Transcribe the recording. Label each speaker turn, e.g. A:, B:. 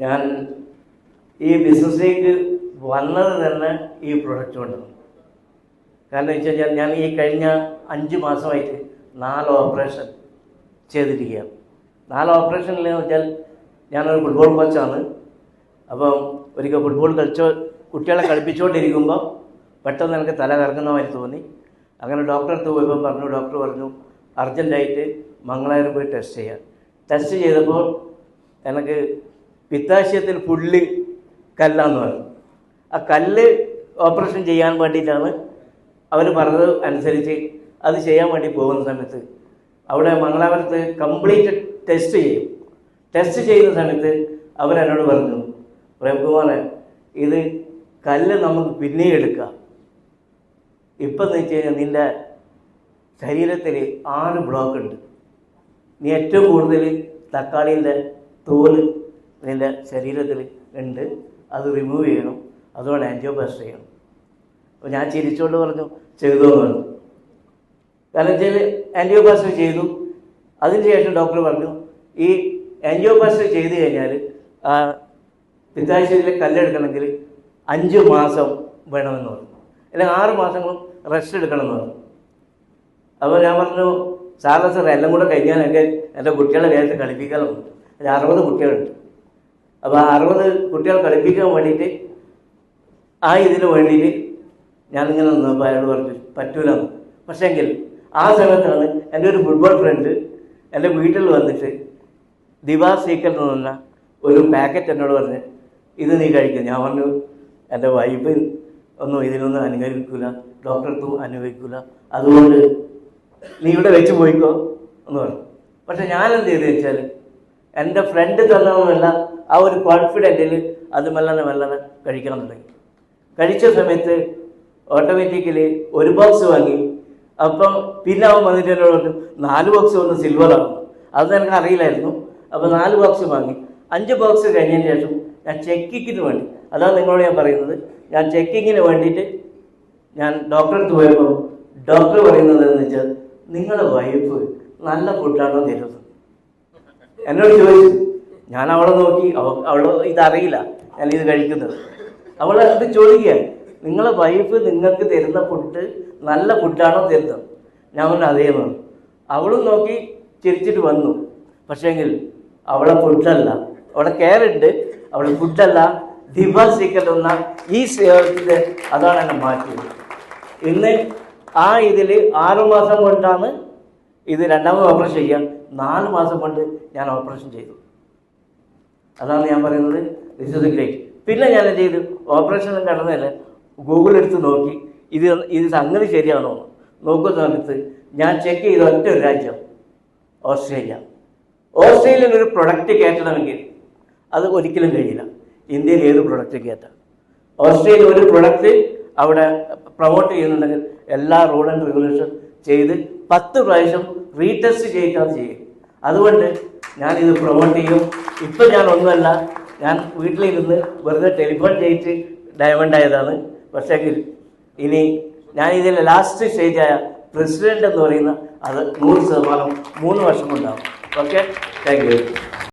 A: ഞാൻ ഈ ബിസിനസ്സിലേക്ക് വന്നത് തന്നെ ഈ പ്രൊഡക്റ്റ് കൊണ്ടാണ്. കാരണം വെച്ച് കഴിഞ്ഞാൽ ഞാൻ ഈ കഴിഞ്ഞ 5 മാസമായിട്ട് 4 ഓപ്പറേഷൻ ചെയ്തിരിക്കുകയാണ്. 4 ഓപ്പറേഷനിൽ വെച്ചാൽ ഞാനൊരു ഫുട്ബോൾ കോച്ചാണ്. അപ്പം ഒരിക്കൽ ഫുട്ബോൾ കുട്ടികളെ കളിപ്പിച്ചുകൊണ്ടിരിക്കുമ്പോൾ പെട്ടെന്ന് എനിക്ക് തല കറങ്ങുന്നതായി തോന്നി. അങ്ങനെ ഡോക്ടറെ അടുത്ത് പോയപ്പോൾ ഡോക്ടർ പറഞ്ഞു അർജൻറ്റായിട്ട് മംഗളാപുരം പോയി ടെസ്റ്റ് ചെയ്യാം. ടെസ്റ്റ് ചെയ്തപ്പോൾ എനിക്ക് പിത്താശയത്തിൽ ഫുള്ളി കല്ലാന്ന് പറഞ്ഞു. ആ കല്ല് ഓപ്പറേഷൻ ചെയ്യാൻ വേണ്ടിയിട്ടാണ് അവർ പറഞ്ഞത് അനുസരിച്ച് അത് ചെയ്യാൻ വേണ്ടി പോകുന്ന സമയത്ത് അവിടെ മംഗലാപുരത്ത് കംപ്ലീറ്റ് ടെസ്റ്റ് ചെയ്യും. ടെസ്റ്റ് ചെയ്യുന്ന സമയത്ത് അവരെന്നോട് പറഞ്ഞു, പ്രേംകുമാറെ, ഇത് കല്ല് നമുക്ക് പിന്നെയും എടുക്കാം. ഇപ്പം എന്ന് വെച്ച് കഴിഞ്ഞാൽ നിൻ്റെ ശരീരത്തിൽ 6 ബ്ലോക്ക് ഉണ്ട്. നീ ഏറ്റവും കൂടുതൽ തക്കാളീൻ്റെ തോല് നിൻ്റെ ശരീരത്തിൽ ഉണ്ട്. അത് റിമൂവ് ചെയ്യണം. അതുകൊണ്ട് ആൻജിയോപ്ലാസ്റ്റി ചെയ്യണം. അപ്പോൾ ഞാൻ ചിരിച്ചുകൊണ്ട് പറഞ്ഞു ചെയ്തു എന്ന് പറഞ്ഞു. കാരണം വെച്ചാൽ ആൻജിയോപ്ലാസ്റ്റി ചെയ്തു. അതിന് ശേഷം ഡോക്ടർ പറഞ്ഞു ഈ ആൻജിയോപ്ലാസ്റ്റി ചെയ്ത് കഴിഞ്ഞാൽ പിത്താശയത്തിലെ കല്ലെടുക്കണമെങ്കിൽ 5 മാസം വേണമെന്ന് പറഞ്ഞു. അല്ലെങ്കിൽ 6 മാസങ്ങളും റെസ്റ്റ് എടുക്കണമെന്ന് പറഞ്ഞു. അപ്പോൾ ഞാൻ പറഞ്ഞു സാർ എല്ലാം കൂടെ കഴിഞ്ഞാൽ എൻ്റെ കുട്ടികളെ നേരത്തെ കളിപ്പിക്കാറുണ്ട്. 60 കുട്ടികളുണ്ട്. അപ്പോൾ 60 കുട്ടികളെ കളിപ്പിക്കാൻ വേണ്ടിയിട്ട് ഇതിന് വേണ്ടിയിട്ട് ഞാനിങ്ങനെ നിന്നപ്പോൾ അയാൾ പറഞ്ഞു പറ്റൂലെന്ന്. പക്ഷേങ്കിൽ ആ സമയത്താണ് എൻ്റെ ഒരു ഫുട്ബോൾ ഫ്രണ്ട് എൻ്റെ വീട്ടിൽ വന്നിട്ട് ദിവാ സീക്കൽ എന്ന് പറഞ്ഞ ഒരു പാക്കറ്റ് എന്നോട് പറഞ്ഞ് ഇത് നീ കഴിക്കും. ഞാൻ പറഞ്ഞു എൻ്റെ വൈഫ് ഒന്നും ഇതിനൊന്നും അനുകരിക്കില്ല, ഡോക്ടർക്കും അനുഭവിക്കില്ല, അതുകൊണ്ട് നീ ഇവിടെ വെച്ച് പോയിക്കോ എന്ന് പറഞ്ഞു. പക്ഷെ ഞാനെന്ത് ചെയ്തെന്ന് വെച്ചാൽ എൻ്റെ ഫ്രണ്ട് തന്നതൊന്നുമല്ല, ആ ഒരു കോൺഫിഡൻറ്റിൽ അത് മെല്ലനെ കഴിക്കാൻ തുടങ്ങി. കഴിച്ച സമയത്ത് ഓട്ടോമാറ്റിക്കലി ഒരു ബോക്സ് വാങ്ങി. അപ്പം പിന്നെ അവൻ വന്നിട്ട് എന്നോട് പറഞ്ഞു 4 ബോക്സ് ഒന്ന് സിൽവറാണ്. അത് എനിക്ക് അറിയില്ലായിരുന്നു. അപ്പോൾ 4 ബോക്സ് വാങ്ങി. 5 ബോക്സ് കഴിഞ്ഞതിന് ശേഷം ഞാൻ ചെക്കിങ്ങിന് വേണ്ടി, അതാണ് നിങ്ങളോട് ഞാൻ പറയുന്നത്, ഞാൻ ചെക്കിങ്ങിന് വേണ്ടിയിട്ട് ഞാൻ ഡോക്ടറെ അടുത്ത് പോയപ്പോൾ ഡോക്ടർ പറയുന്നത് എന്ന് വെച്ചാൽ നിങ്ങളുടെ വൈഫ് നല്ല ഫുഡാണോ തരുന്നത് എന്നോട് ചോദിച്ചു. ഞാൻ അവളെ നോക്കി, അവൾ ഇതറിയില്ല ഞാനിത് കഴിക്കുന്നത്. അവൾ അത് ചോദിക്കുക, നിങ്ങളെ വൈഫ് നിങ്ങൾക്ക് തരുന്ന ഫുഡ് നല്ല ഫുഡാണോ തരുന്നത്? ഞാൻ പറഞ്ഞു അതേ പറഞ്ഞു. അവളും നോക്കി ചിരിച്ചിട്ട് വന്നു. പക്ഷേങ്കിൽ അവളെ ഫുഡല്ല, അവളെ കെയർ ഉണ്ട്, അവളെ ഫുഡല്ല. ദിവാ സീക്രട്ട് എന്ന ഈ സേവനത്തിൻ്റെ അതാണ് എന്നെ മാറ്റിയത്. ഇന്ന് ഇതിൽ 6 മാസം കൊണ്ടാണ് ഇത് 2ാമത് ഓപ്പറേഷൻ ചെയ്യാൻ. 4 മാസം കൊണ്ട് ഞാൻ ഓപ്പറേഷൻ ചെയ്തു. അതാണ് ഞാൻ പറയുന്നത്, ദിസ് ഇസ് ഗ്രേറ്റ്. പിന്നെ ഞാൻ എന്ത് ചെയ്തു, ഓപ്പറേഷൻ കടന്നതല്ല, ഗൂഗിൾ എടുത്ത് നോക്കി ഇത് സംഗതി ശരിയാണോ നോക്കുന്ന സമയത്ത് ഞാൻ ചെക്ക് ചെയ്ത ഒറ്റ ഒരു രാജ്യം ഓസ്ട്രേലിയ. ഓസ്ട്രേലിയയിൽ ഒരു പ്രൊഡക്റ്റ് കയറ്റണമെങ്കിൽ അത് ഒരിക്കലും കഴിയില്ല. ഇന്ത്യയിൽ ഏത് പ്രൊഡക്റ്റ് കയറ്റാം. ഓസ്ട്രേലിയ ഒരു പ്രൊഡക്റ്റ് അവിടെ പ്രൊമോട്ട് ചെയ്യുന്നുണ്ടെങ്കിൽ എല്ലാ റൂൾ ആൻഡ് റെഗുലേഷൻ ചെയ്ത് 10 പ്രാവശ്യം റീടെസ്റ്റ് ചെയ്യിട്ടാണ് ചെയ്യും. അതുകൊണ്ട് ഞാനിത് പ്രൊമോട്ട് ചെയ്യും. ഇപ്പം ഞാൻ ഒന്നുമല്ല, ഞാൻ വീട്ടിലിരുന്ന് വെറുതെ ടെലിഫോൺ ചെയ്യിച്ച് ഡയമണ്ട് ആയതാണ്. പക്ഷേ ഇനി ഞാൻ ഇതിലെ ലാസ്റ്റ് സ്റ്റേജായ പ്രസിഡന്റ് എന്ന് പറയുന്ന അത് 100% 3 വർഷം കൊണ്ടാവും. Okay, thank you.